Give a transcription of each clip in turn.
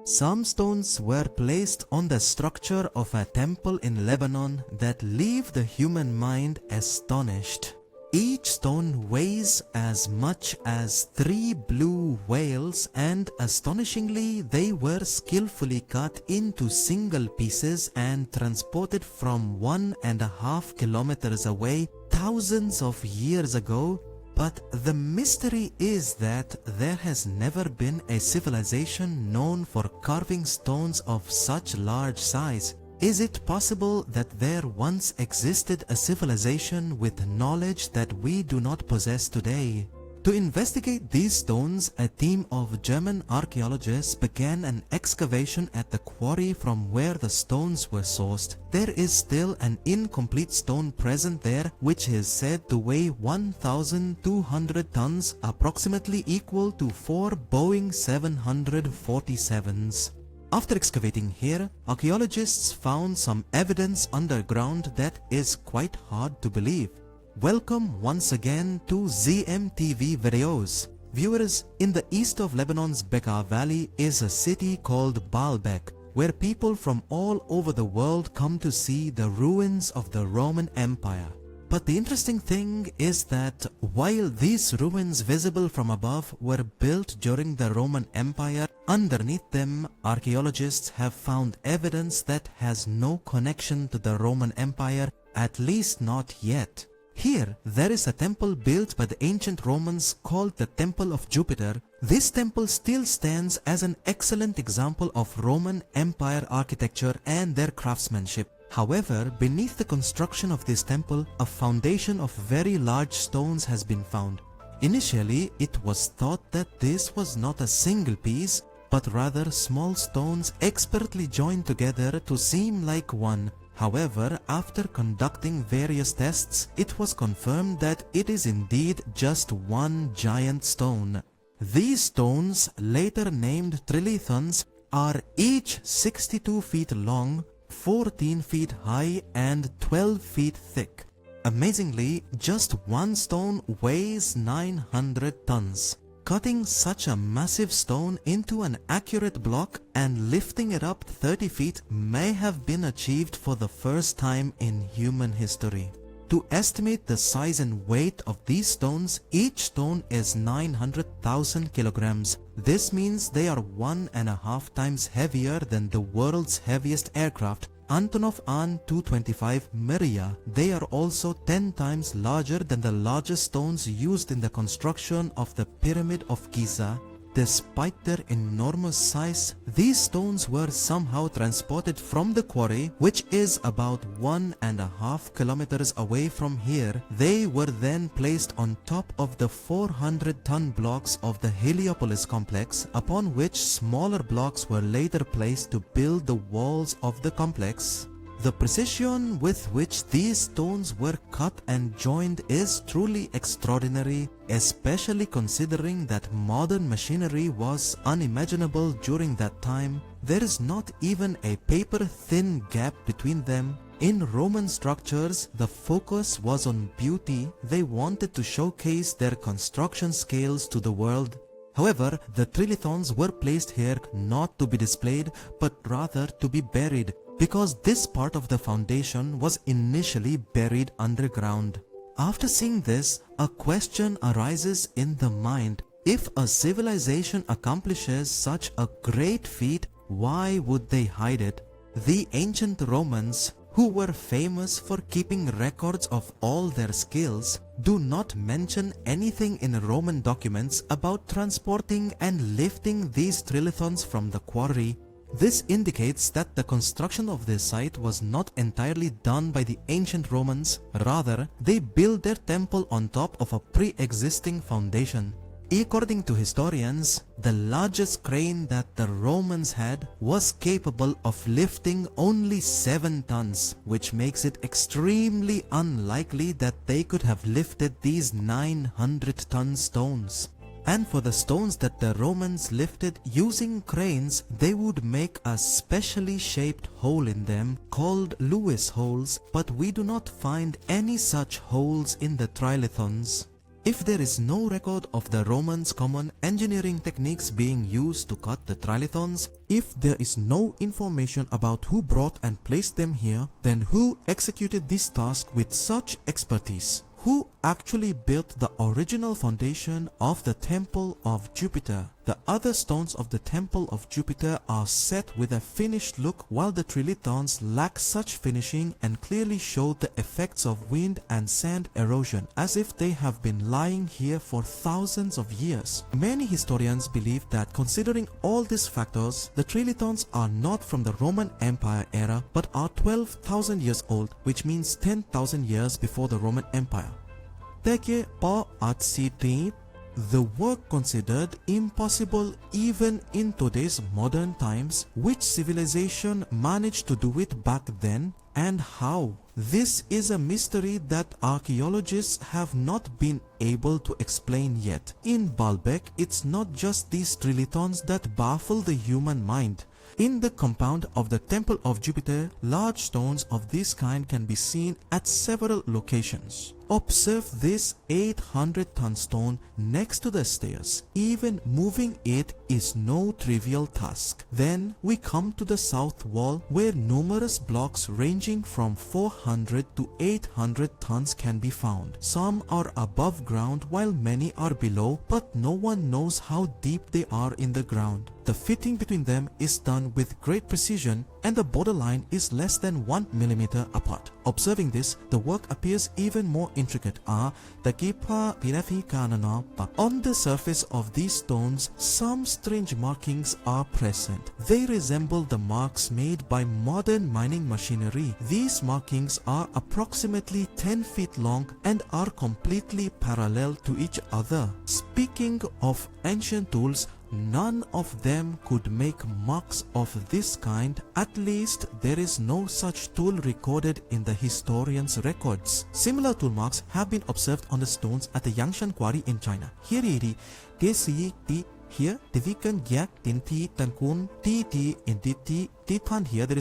Some stones were placed on the structure of a temple in Lebanon that leave the human mind astonished. Each stone weighs as much as 3 blue whales, and astonishingly they were skillfully cut into single pieces and transported from 1.5 kilometers away thousands of years ago. But the mystery is that there has never been a civilization known for carving stones of such large size. Is it possible that there once existed a civilization with knowledge that we do not possess today? To investigate these stones, a team of German archaeologists began an excavation at the quarry from where the stones were sourced. There is still an incomplete stone present there which is said to weigh 1,200 tons, approximately equal to 4 Boeing 747s. After excavating here, archaeologists found some evidence underground that is quite hard to believe. Welcome once again to ZEM TV videos. Viewers, in the east of Lebanon's Bekaa Valley is a city called Baalbek, where people from all over the world come to see the ruins of the Roman Empire. But the interesting thing is that while these ruins visible from above were built during the Roman Empire, underneath them archaeologists have found evidence that has no connection to the Roman Empire, at least not yet. Here, there is a temple built by the ancient Romans called the Temple of Jupiter. This temple still stands as an excellent example of Roman Empire architecture and their craftsmanship. However, beneath the construction of this temple, a foundation of very large stones has been found. Initially, it was thought that this was not a single piece, but rather small stones expertly joined together to seem like one. However, after conducting various tests, it was confirmed that it is indeed just one giant stone. These stones, later named trilithons, are each 62 feet long, 14 feet high and 12 feet thick. Amazingly, just one stone weighs 900 tons. Cutting such a massive stone into an accurate block and lifting it up 30 feet may have been achieved for the first time in human history. To estimate the size and weight of these stones, each stone is 900,000 kilograms. This means they are 1.5 times heavier than the world's heaviest aircraft, Antonov An-225 Mriya. They are also 10 times larger than the largest stones used in the construction of the Pyramid of Giza. Despite their enormous size, these stones were somehow transported from the quarry, which is about 1.5 kilometers away from here. They were then placed on top of the 400-ton blocks of the Heliopolis complex, upon which smaller blocks were later placed to build the walls of the complex. The precision with which these stones were cut and joined is truly extraordinary, especially considering that modern machinery was unimaginable during that time. There is not even a paper-thin gap between them. In Roman structures, the focus was on beauty. They wanted to showcase their construction scales to the world. However, the trilithons were placed here not to be displayed, but rather to be buried, because this part of the foundation was initially buried underground. After seeing this, a question arises in the mind. If a civilization accomplishes such a great feat, why would they hide it? The ancient Romans, who were famous for keeping records of all their skills, do not mention anything in Roman documents about transporting and lifting these trilithons from the quarry. This indicates that the construction of this site was not entirely done by the ancient Romans. Rather, they built their temple on top of a pre-existing foundation. According to historians, the largest crane that the Romans had was capable of lifting only 7 tons, which makes it extremely unlikely that they could have lifted these 900-ton stones. And for the stones that the Romans lifted using cranes, they would make a specially shaped hole in them called Lewis holes, but we do not find any such holes in the trilithons. If there is no record of the Romans' common engineering techniques being used to cut the trilithons, if there is no information about who brought and placed them here, then who executed this task with such expertise? Who actually built the original foundation of the Temple of Jupiter? The other stones of the Temple of Jupiter are set with a finished look, while the trilithons lack such finishing and clearly show the effects of wind and sand erosion, as if they have been lying here for thousands of years. Many historians believe that considering all these factors, the trilithons are not from the Roman Empire era but are 12,000 years old, which means 10,000 years before the Roman Empire. The work considered impossible even in today's modern times. Which civilization managed to do it back then, and how? This is a mystery that archaeologists have not been able to explain yet. In Baalbek, it's not just these trilithons that baffle the human mind. In the compound of the Temple of Jupiter, large stones of this kind can be seen at several locations. Observe this 800-ton stone next to the stairs. Even moving it is no trivial task. Then we come to the south wall, where numerous blocks ranging from 400 to 800 tons can be found. Some are above ground while many are below, but no one knows how deep they are in the ground. The fitting between them is done with great precision, and the borderline is less than 1 millimeter apart. Observing this, the work appears even more intricate. On the surface of these stones, some strange markings are present. They resemble the marks made by modern mining machinery. These markings are approximately 10 feet long and are completely parallel to each other. Speaking of ancient tools, none of them could make marks of this kind. At least there is no such tool recorded in the historians' records. Similar tool marks have been observed on the stones at the Yangshan quarry in China. Here there is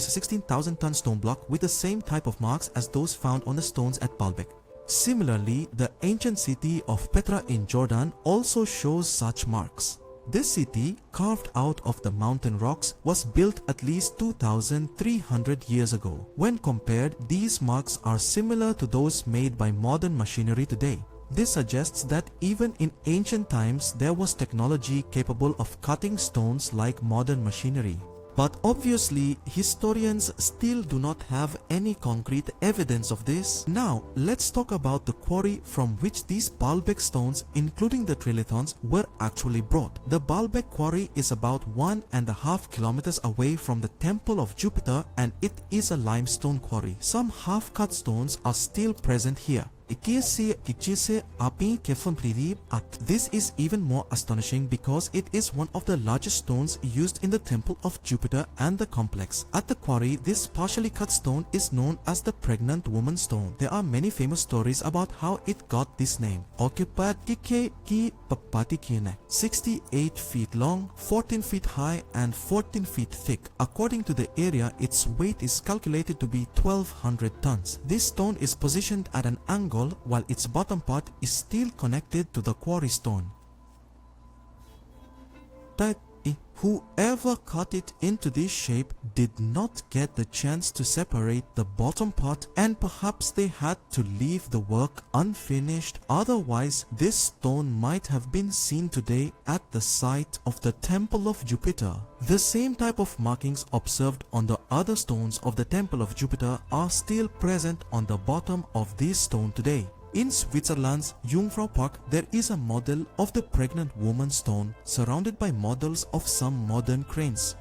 a 16,000 ton stone block with the same type of marks as those found on the stones at Baalbek. Similarly, the ancient city of Petra in Jordan also shows such marks. This city, carved out of the mountain rocks, was built at least 2,300 years ago. When compared, these marks are similar to those made by modern machinery today. This suggests that even in ancient times there was technology capable of cutting stones like modern machinery. But obviously, historians still do not have any concrete evidence of this. Now, let's talk about the quarry from which these Baalbek stones, including the trilithons, were actually brought. The Baalbek quarry is about 1.5 kilometers away from the Temple of Jupiter, and it is a limestone quarry. Some half-cut stones are still present here. This is even more astonishing because it is one of the largest stones used in the Temple of Jupiter and the complex. At the quarry, this partially cut stone is known as the pregnant woman stone. There are many famous stories about how it got this name. 68 feet long, 14 feet high and 14 feet thick. According to the area, its weight is calculated to be 1,200 tons. This stone is positioned at an angle while its bottom part is still connected to the quarry stone. Whoever cut it into this shape did not get the chance to separate the bottom part, and perhaps they had to leave the work unfinished. Otherwise, this stone might have been seen today at the site of the Temple of Jupiter. The same type of markings observed on the other stones of the Temple of Jupiter are still present on the bottom of this stone today. In Switzerland's Jungfrau Park, there is a model of the pregnant woman stone surrounded by models of some modern cranes.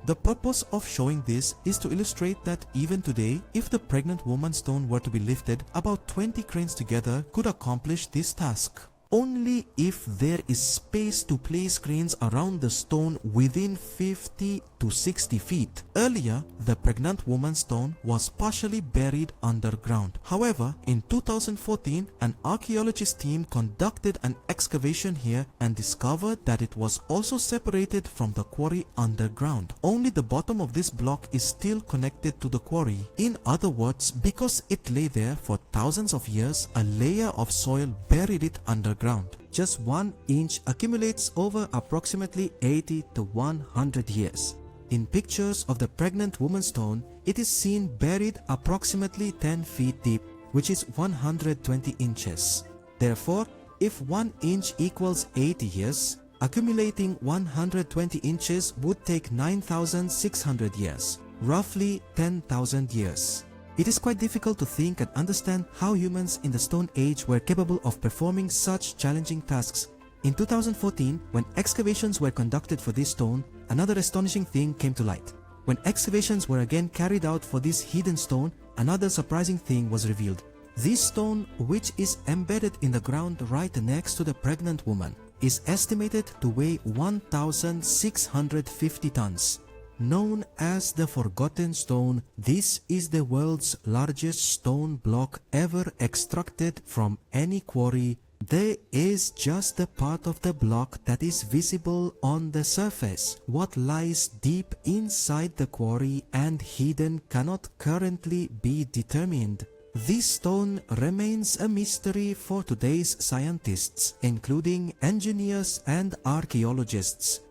The purpose of showing this is to illustrate that even today, if the pregnant woman stone were to be lifted, about 20 cranes together could accomplish this task. Only if there is space to place cranes around the stone within 50 to 60 feet. Earlier, the pregnant woman stone was partially buried underground. However, in 2014, an archaeologist team conducted an excavation here and discovered that it was also separated from the quarry underground. Only the bottom of this block is still connected to the quarry. In other words, because it lay there for thousands thousands of years, a layer of soil buried it underground. Just 1 inch accumulates over approximately 80 to 100 years. In pictures of the pregnant woman's stone, it is seen buried approximately 10 feet deep, which is 120 inches. Therefore, if 1 inch equals 80 years, accumulating 120 inches would take 9,600 years, roughly 10,000 years. It is quite difficult to think and understand how humans in the Stone Age were capable of performing such challenging tasks. In 2014, when excavations were conducted for this stone, another astonishing thing came to light. When excavations were again carried out for this hidden stone, another surprising thing was revealed. This stone, which is embedded in the ground right next to the pregnant woman, is estimated to weigh 1,650 tons. Known as the Forgotten Stone, this is the world's largest stone block ever extracted from any quarry. There is just a part of the block that is visible on the surface. What lies deep inside the quarry and hidden cannot currently be determined. This stone remains a mystery for today's scientists, including engineers and archaeologists.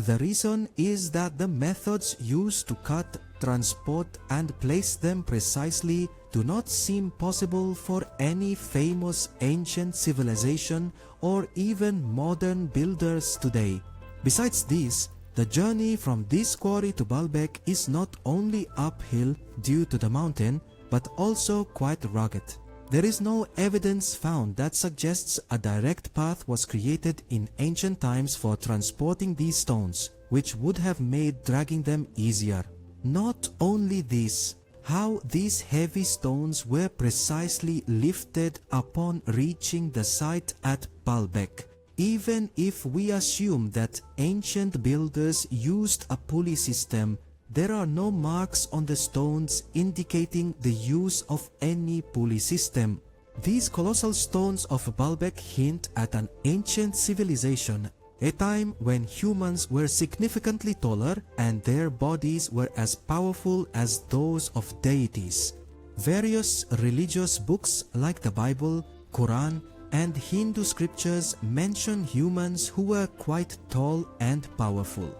The reason is that the methods used to cut, transport and place them precisely do not seem possible for any famous ancient civilization or even modern builders today. Besides this, the journey from this quarry to Baalbek is not only uphill due to the mountain, but also quite rugged. There is no evidence found that suggests a direct path was created in ancient times for transporting these stones, which would have made dragging them easier. Not only this, how these heavy stones were precisely lifted upon reaching the site at Baalbek. Even if we assume that ancient builders used a pulley system, there are no marks on the stones indicating the use of any pulley system. These colossal stones of Baalbek hint at an ancient civilization, a time when humans were significantly taller and their bodies were as powerful as those of deities. Various religious books like the Bible, Quran, and Hindu scriptures mention humans who were quite tall and powerful.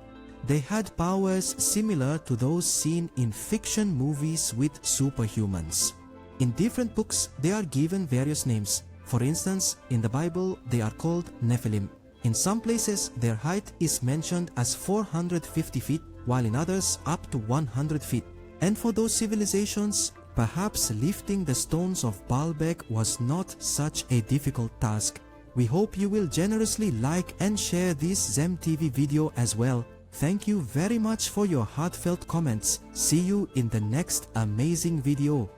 They had powers similar to those seen in fiction movies with superhumans. In different books, they are given various names. For instance, in the Bible, they are called Nephilim. In some places, their height is mentioned as 450 feet, while in others up to 100 feet. And for those civilizations, perhaps lifting the stones of Baalbek was not such a difficult task. We hope you will generously like and share this ZEM TV video as well. Thank you very much for your heartfelt comments. See you in the next amazing video.